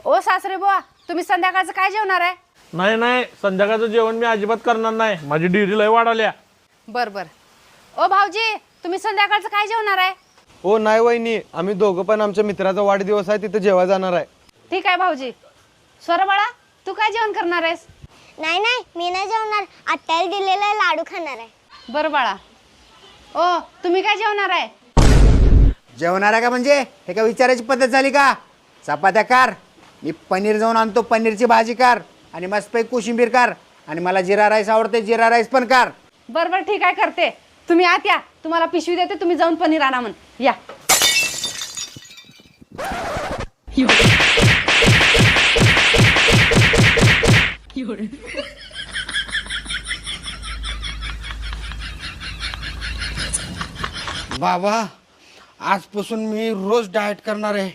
ओ सासरे बुवा, तुम्ही संध्याकाळचं काय जेवणार आहे? नाही नाही, संध्याकाळचं जेवण मी अजिबात करणार नाही. माझी डेअरी लय वाढवल्या. बर बर. ओ भाऊजी, तुम्ही संध्याकाळचं काय जेवणार आहे? हो नाही वहिनी, आम्ही दोघं पण आमच्या मित्राचा वाढदिवस आहे तिथे जेवायला जाणार आहे. ठीक आहे भाऊजी. स्वर बाळा, तू काय जेवण करणार आहेस? नाही नाही, मी नाही जेवणार. आत्याला दिलेला लाडू खाणार आहे. बरं बाळा. ओ, तुम्ही काय जेवणार आहे? जेवणार आहे का म्हणजे हे का विचारायची पद्धत झाली का? चपात्या कार, मी पनीर जाऊन आणतो, पनीरची भाजी कार आणि मस्तपैकी कोशिंबीर कार आणि मला जिरा राईस आवडते, जिरा राईस पण कार. बरं बरं, ठीक आहे, करते. तुम्ही आत या, तुम्हाला पिशवी देते, तुम्ही जाऊन पनीर आणा म्हण. या. बाबा, आजपासून मी रोज डाएट करणार आहे.